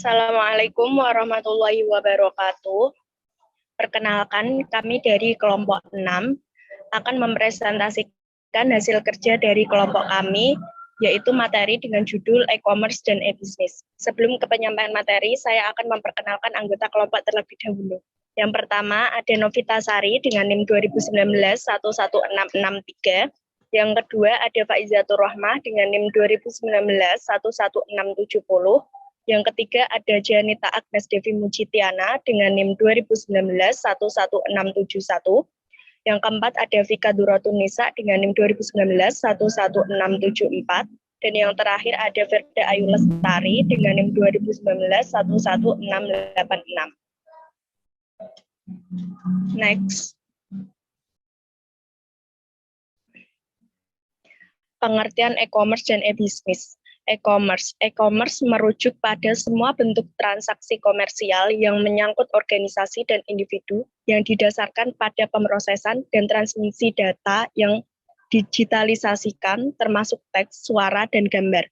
Assalamualaikum warahmatullahi wabarakatuh. Perkenalkan, kami dari kelompok 6 akan mempresentasikan hasil kerja dari kelompok kami, yaitu materi dengan judul e-commerce dan e-business. Sebelum ke penyampaian materi, saya akan memperkenalkan anggota kelompok terlebih dahulu. Yang pertama ada Novita Sari dengan NIM 2019-11663. Yang kedua ada Faizatur Rahmah dengan NIM 2019-11670. Yang ketiga ada Janita Agnes Devi Mujitiana dengan NIM 2019-11671. Yang keempat ada Vika Duratun Nisa dengan NIM 2019-11674. Dan yang terakhir ada Verda Ayu Lestari dengan NIM 2019-11686. Next. Pengertian e-commerce dan e-business. E-commerce merujuk pada semua bentuk transaksi komersial yang menyangkut organisasi dan individu yang didasarkan pada pemrosesan dan transmisi data yang digitalisasikan, termasuk teks, suara, dan gambar.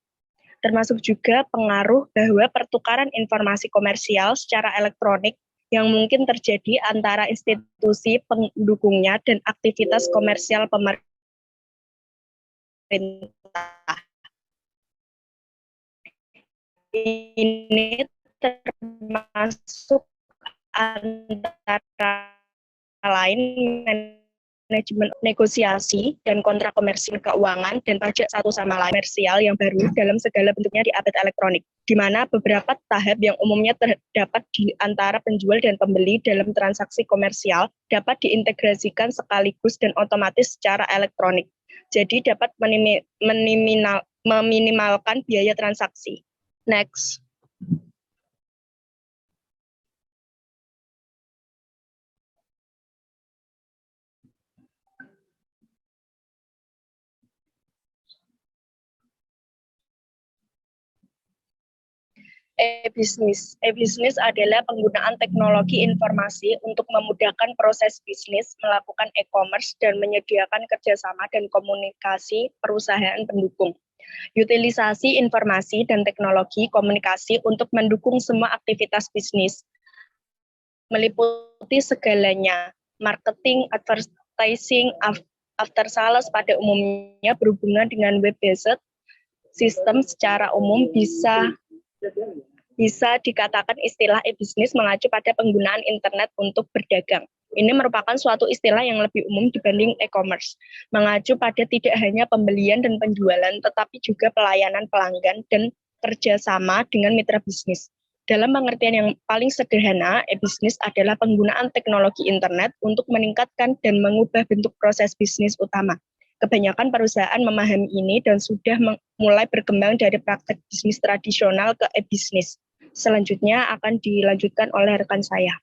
Termasuk juga pengaruh bahwa pertukaran informasi komersial secara elektronik yang mungkin terjadi antara institusi pendukungnya dan aktivitas komersial pemerintah. Ini termasuk antara lain manajemen negosiasi dan kontrak komersil keuangan dan pajak satu sama lain komersial yang baru dalam segala bentuknya di abad elektronik, di mana beberapa tahap yang umumnya terdapat di antara penjual dan pembeli dalam transaksi komersial dapat diintegrasikan sekaligus dan otomatis secara elektronik. Jadi dapat meminimalkan biaya transaksi. Next. E-business. E-business adalah penggunaan teknologi informasi untuk memudahkan proses bisnis, melakukan e-commerce, dan menyediakan kerjasama dan komunikasi perusahaan pendukung. Utilisasi informasi dan teknologi komunikasi untuk mendukung semua aktivitas bisnis, meliputi segalanya, marketing, advertising, after sales pada umumnya berhubungan dengan web-based sistem secara umum bisa dikatakan istilah e-business mengacu pada penggunaan internet untuk berdagang. Ini merupakan suatu istilah yang lebih umum dibanding e-commerce, mengacu pada tidak hanya pembelian dan penjualan, tetapi juga pelayanan pelanggan dan kerjasama dengan mitra bisnis. Dalam pengertian yang paling sederhana, e-business adalah penggunaan teknologi internet untuk meningkatkan dan mengubah bentuk proses bisnis utama. Kebanyakan perusahaan memahami ini dan sudah mulai berkembang dari praktek bisnis tradisional ke e-business. Selanjutnya akan dilanjutkan oleh rekan saya.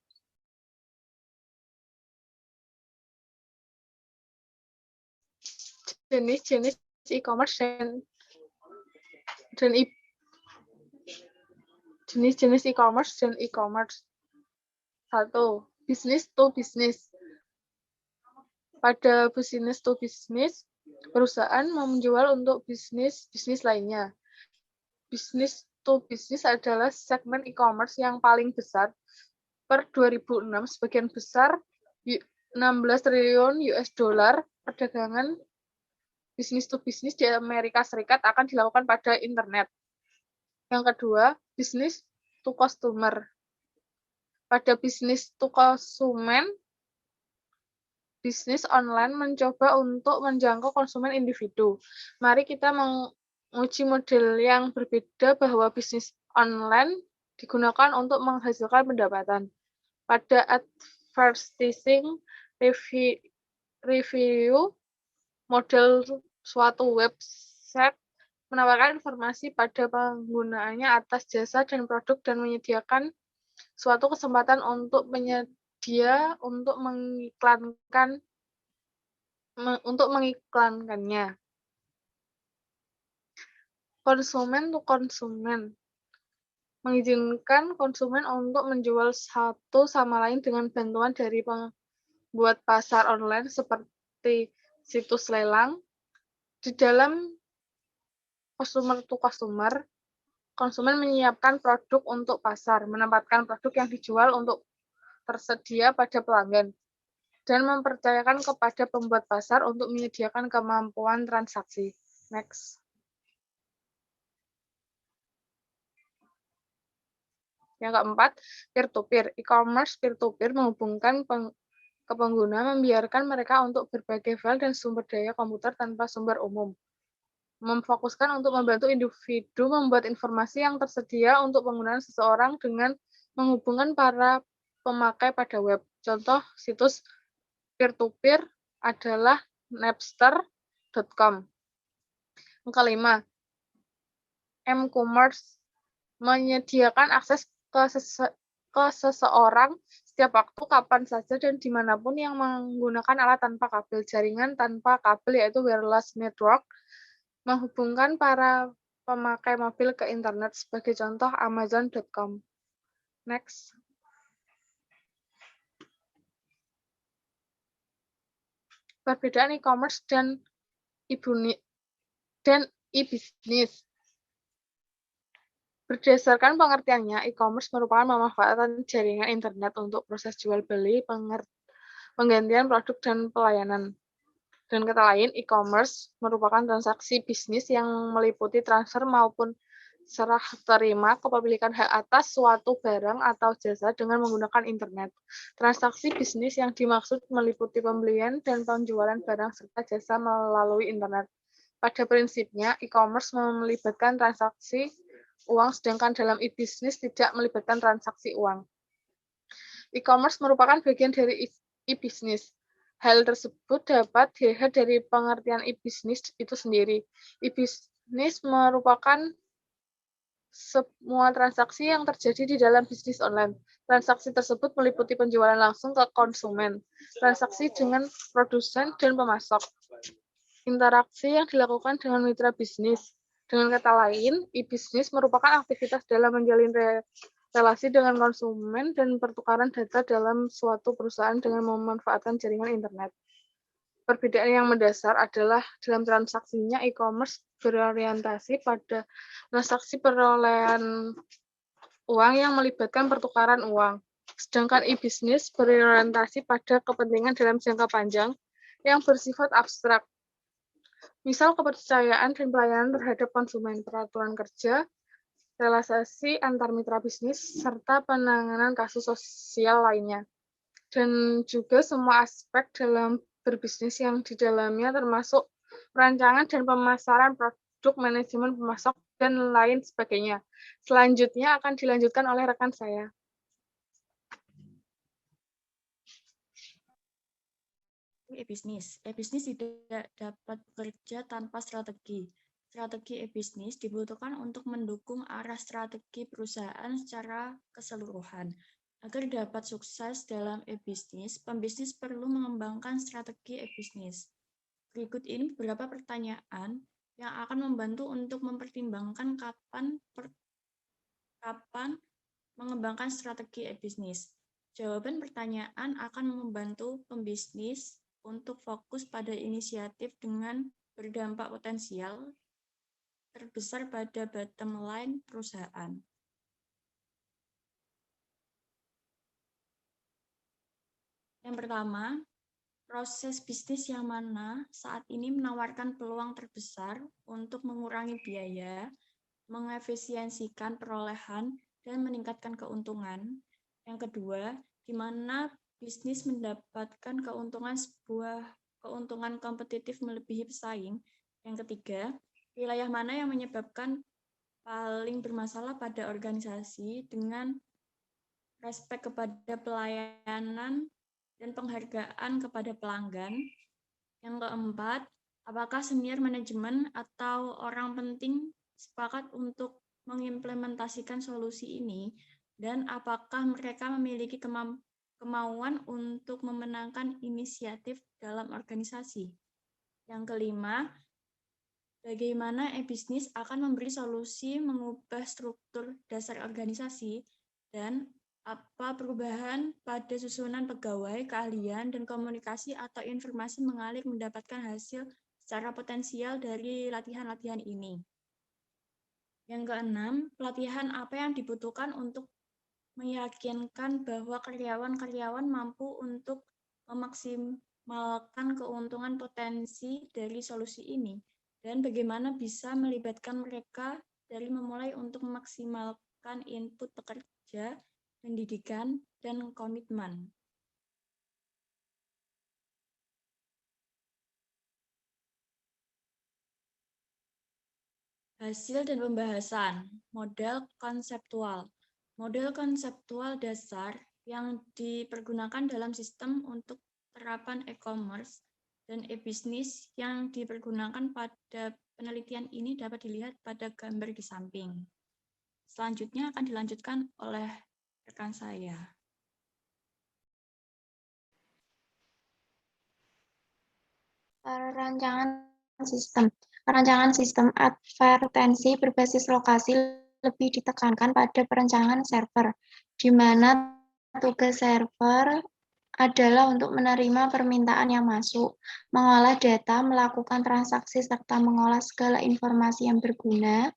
Jenis-jenis e-commerce dan jenis-jenis e-commerce dan e-commerce. 1. Business to business. Pada business to business, perusahaan menjual untuk bisnis lainnya. Business to business adalah segmen e-commerce yang paling besar. Per 2006, sebagian besar 16 triliun US dollar perdagangan business to business di Amerika Serikat akan dilakukan pada internet. Yang kedua, business to customer. Pada business to konsumen, bisnis online mencoba untuk menjangkau konsumen individu. Mari kita menguji model yang berbeda bahwa bisnis online digunakan untuk menghasilkan pendapatan. Pada advertising review, model suatu website menawarkan informasi pada penggunaannya atas jasa dan produk dan menyediakan suatu kesempatan untuk penyedia untuk mengiklankannya. Konsumen to konsumen mengizinkan konsumen untuk menjual satu sama lain dengan bantuan dari pembuat pasar online seperti situs lelang. Di dalam customer to customer, Konsumen menyiapkan produk untuk pasar, menempatkan produk yang dijual untuk tersedia pada pelanggan, dan mempercayakan kepada pembuat pasar untuk menyediakan kemampuan transaksi. Next. Yang keempat, peer-to-peer. E-commerce peer-to-peer menghubungkan ke pengguna, membiarkan mereka untuk berbagai file dan sumber daya komputer tanpa sumber umum. Memfokuskan untuk membantu individu membuat informasi yang tersedia untuk penggunaan seseorang dengan menghubungkan para pemakai pada web. Contoh situs peer-to-peer adalah napster.com. Yang kelima, m-commerce menyediakan akses ke seseorang setiap waktu, kapan saja, dan dimanapun yang menggunakan alat tanpa kabel. Jaringan tanpa kabel yaitu wireless network menghubungkan para pemakai mobil ke internet, sebagai contoh amazon.com. Next. Perbedaan e-commerce dan e-business. Berdasarkan pengertiannya, e-commerce merupakan pemanfaatan jaringan internet untuk proses jual beli, penggantian produk, dan pelayanan. Dan kata lain, e-commerce merupakan transaksi bisnis yang meliputi transfer maupun serah terima kepemilikan hak atas suatu barang atau jasa dengan menggunakan internet. Transaksi bisnis yang dimaksud meliputi pembelian dan penjualan barang serta jasa melalui internet. Pada prinsipnya, e-commerce melibatkan transaksi uang, sedangkan dalam e-business tidak melibatkan transaksi uang. E-commerce merupakan bagian dari e-business. Hal tersebut dapat dilihat dari pengertian e-business itu sendiri. E-business merupakan semua transaksi yang terjadi di dalam bisnis online. Transaksi tersebut meliputi penjualan langsung ke konsumen, transaksi dengan produsen dan pemasok, interaksi yang dilakukan dengan mitra bisnis. Dengan kata lain, e-business merupakan aktivitas dalam menjalin relasi dengan konsumen dan pertukaran data dalam suatu perusahaan dengan memanfaatkan jaringan internet. Perbedaan yang mendasar adalah dalam transaksinya, e-commerce berorientasi pada transaksi perolehan uang yang melibatkan pertukaran uang, sedangkan e-business berorientasi pada kepentingan dalam jangka panjang yang bersifat abstrak. Misal kepercayaan dan pelayanan terhadap konsumen, peraturan kerja, relasi antar mitra bisnis, serta penanganan kasus sosial lainnya. Dan juga semua aspek dalam berbisnis yang di dalamnya termasuk perancangan dan pemasaran produk, manajemen pemasok, dan lain sebagainya. Selanjutnya akan dilanjutkan oleh rekan saya. E-business. E-business tidak dapat bekerja tanpa strategi. Strategi e-business dibutuhkan untuk mendukung arah strategi perusahaan secara keseluruhan. Agar dapat sukses dalam e-business, pembisnis perlu mengembangkan strategi e-business. Berikut ini beberapa pertanyaan yang akan membantu untuk mempertimbangkan kapan mengembangkan strategi e-business. Jawaban pertanyaan akan membantu pembisnis untuk fokus pada inisiatif dengan berdampak potensial terbesar pada bottom line perusahaan. Yang pertama, proses bisnis yang mana saat ini menawarkan peluang terbesar untuk mengurangi biaya, mengefisiensikan perolehan, dan meningkatkan keuntungan. Yang kedua, di mana bisnis mendapatkan keuntungan kompetitif melebihi pesaing. Yang ketiga, wilayah mana yang menyebabkan paling bermasalah pada organisasi dengan respek kepada pelayanan dan penghargaan kepada pelanggan. Yang keempat, apakah senior manajemen atau orang penting sepakat untuk mengimplementasikan solusi ini, dan apakah mereka memiliki kemauan untuk memenangkan inisiatif dalam organisasi. Yang kelima, bagaimana e-business akan memberi solusi mengubah struktur dasar organisasi, dan apa perubahan pada susunan pegawai, keahlian, dan komunikasi atau informasi mengalir mendapatkan hasil secara potensial dari latihan-latihan ini. Yang keenam, pelatihan apa yang dibutuhkan untuk meyakinkan bahwa karyawan-karyawan mampu untuk memaksimalkan keuntungan potensi dari solusi ini, dan bagaimana bisa melibatkan mereka dari memulai untuk memaksimalkan input pekerja, pendidikan, dan komitmen. Hasil dan pembahasan, model konseptual. Model konseptual dasar yang dipergunakan dalam sistem untuk terapan e-commerce dan e-bisnis yang dipergunakan pada penelitian ini dapat dilihat pada gambar di samping. Selanjutnya akan dilanjutkan oleh rekan saya. Perancangan sistem advertensi berbasis lokasi lebih ditekankan pada perencanaan server, di mana tugas server adalah untuk menerima permintaan yang masuk, mengolah data, melakukan transaksi, serta mengolah segala informasi yang berguna,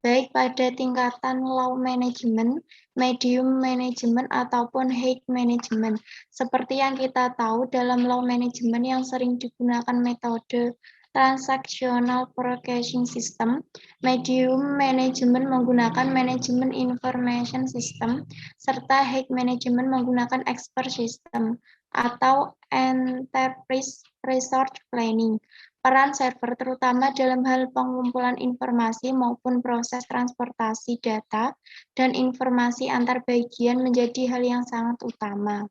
baik pada tingkatan low management, medium management, ataupun high management. Seperti yang kita tahu, dalam low management yang sering digunakan metode transactional forecasting system, medium management menggunakan management information system, serta high management menggunakan expert system atau enterprise resource planning. Peran server terutama dalam hal pengumpulan informasi maupun proses transportasi data dan informasi antar bagian menjadi hal yang sangat utama.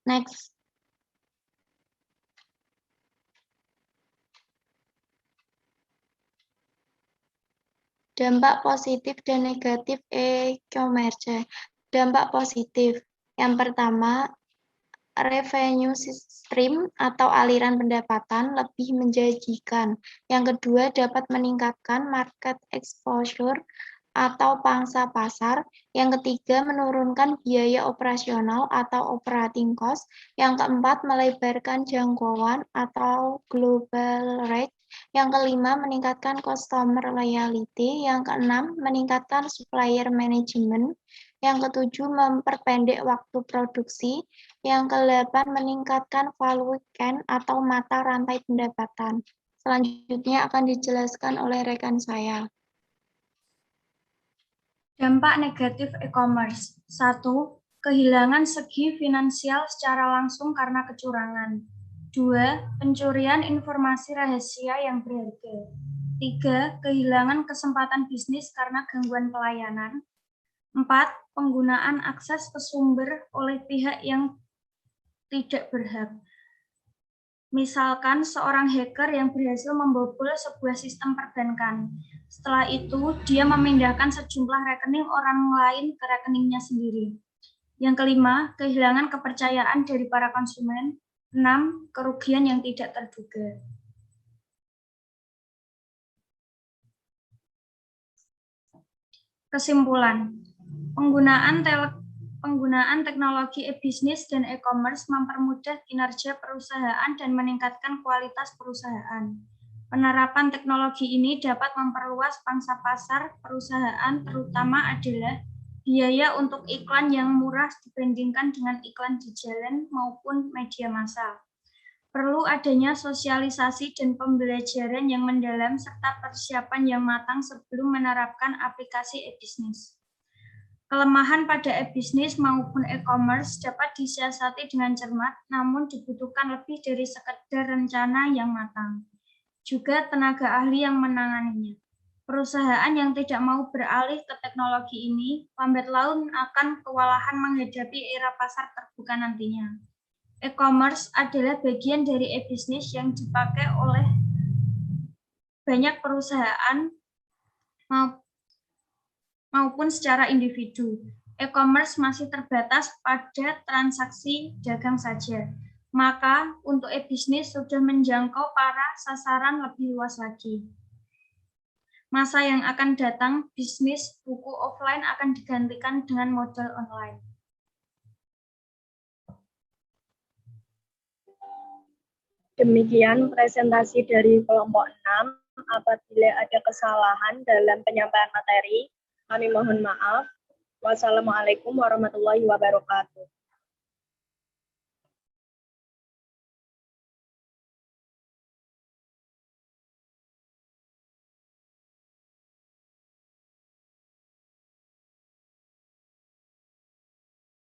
Next. Dampak positif dan negatif e-commerce. Dampak positif. Yang pertama, revenue stream atau aliran pendapatan lebih menjanjikan. Yang kedua, dapat meningkatkan market exposure atau pangsa pasar. Yang ketiga, menurunkan biaya operasional atau operating cost. Yang keempat, melebarkan jangkauan atau global reach. Yang kelima, meningkatkan customer loyalty. Yang keenam, meningkatkan supplier management. Yang ketujuh, memperpendek waktu produksi. Yang kedelapan, meningkatkan value chain atau mata rantai pendapatan. Selanjutnya akan dijelaskan oleh rekan saya. Dampak negatif e-commerce. 1. Kehilangan segi finansial secara langsung karena kecurangan. 2. Pencurian informasi rahasia yang berharga. 3. Kehilangan kesempatan bisnis karena gangguan pelayanan. 4. Penggunaan akses ke sumber oleh pihak yang tidak berhak. Misalkan seorang hacker yang berhasil membobol sebuah sistem perbankan. Setelah itu, dia memindahkan sejumlah rekening orang lain ke rekeningnya sendiri. Yang kelima, kehilangan kepercayaan dari para konsumen. 6. Kerugian yang tidak terduga. Kesimpulan, penggunaan teknologi e-bisnis dan e-commerce mempermudah kinerja perusahaan dan meningkatkan kualitas perusahaan. Penerapan teknologi ini dapat memperluas pangsa pasar perusahaan, terutama adalah biaya untuk iklan yang murah dibandingkan dengan iklan di jalan maupun media massa. Perlu adanya sosialisasi dan pembelajaran yang mendalam serta persiapan yang matang sebelum menerapkan aplikasi e-bisnis. Kelemahan pada e-bisnis maupun e-commerce dapat disiasati dengan cermat, namun dibutuhkan lebih dari sekedar rencana yang matang. Juga tenaga ahli yang menanganinya. Perusahaan yang tidak mau beralih ke teknologi ini, lambat laun akan kewalahan menghadapi era pasar terbuka nantinya. E-commerce adalah bagian dari e-bisnis yang dipakai oleh banyak perusahaan maupun secara individu. E-commerce masih terbatas pada transaksi dagang saja. Maka untuk e-bisnis sudah menjangkau para sasaran lebih luas lagi. Masa yang akan datang, bisnis buku offline akan digantikan dengan model online. Demikian presentasi dari kelompok 6. Apabila ada kesalahan dalam penyampaian materi, kami mohon maaf. Wassalamualaikum warahmatullahi wabarakatuh.